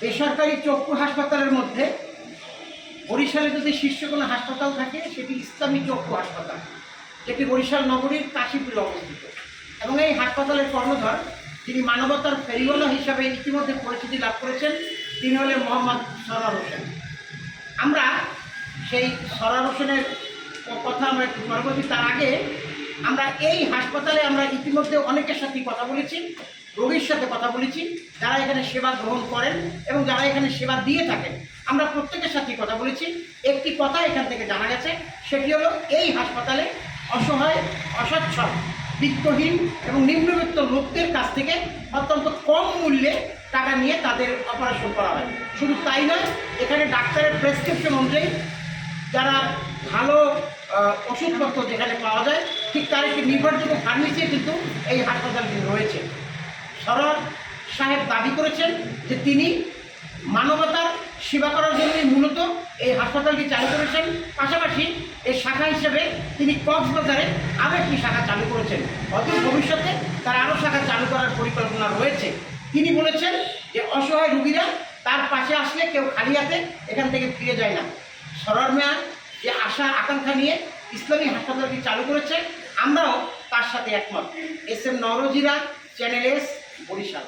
বেসরকারি চক্ষু হাসপাতালের মধ্যে বরিশালে যদি শীর্ষ কোনো হাসপাতাল থাকে সেটি ইসলামী চক্ষু হাসপাতাল, যেটি বরিশাল নগরীর কাশীপুরে অবস্থিত। এবং এই হাসপাতালের কর্ণধার, যিনি মানবতার ফেরিওয়ালা হিসাবে ইতিমধ্যে পরিচিতি লাভ করেছেন, তিনি হলেন মোহাম্মদ সরওয়ার হোসেন। আমরা সেই সরওয়ার হোসেনের কথা আমরা একটু পরবর্তী, তার আগে আমরা এই হাসপাতালে আমরা ইতিমধ্যে অনেকের সাথে কথা বলেছি, রোগীর সাথে কথা বলেছি, যারা এখানে সেবা গ্রহণ করেন এবং যারা এখানে সেবা দিয়ে থাকেন। আমরা প্রত্যেকের সাথে কথা বলেছি। একটি কথা এখান থেকে জানা গেছে, সেটি হলো এই হাসপাতালে অসহায়, অসচ্ছল, বিত্তহীন এবং নিম্নবিত্ত লোকদের কাছ থেকে অত্যন্ত কম মূল্যে টাকা নিয়ে তাদের অপারেশন করা হয়। শুধু তাই নয়, এখানে ডাক্তারের প্রেসক্রিপশন অনুযায়ী যারা ভালো ওষুধপত্র যেখানে পাওয়া যায়, ঠিক তার একটি নির্ভরযোগ্য ফার্মেসি কিন্তু এই হাসপাতালটি রয়েছে। সরওয়ার সাহেব দাবি করেছেন যে তিনি মানবতার সেবা করার জন্যই মূলত এই হাসপাতালটি চালু করেছেন। পাশাপাশি এই শাখা হিসেবে তিনি কক্সবাজারে আরও একটি শাখা চালু করেছেন। অদূর ভবিষ্যতে তার আরও শাখা চালু করার পরিকল্পনা রয়েছে। তিনি বলেছেন যে অসহায় রোগীরা তার পাশে আসলে কেউ খালি হাতে এখান থেকে ফিরে যায় না। সরওয়ার মিয়া যে আশা আকাঙ্ক্ষা নিয়ে ইসলামী হাসপাতালটি চালু করেছে, আমরাও তার সাথে একমত। এস এম নওরোজিরা, চ্যানেল এস, বরিশাল।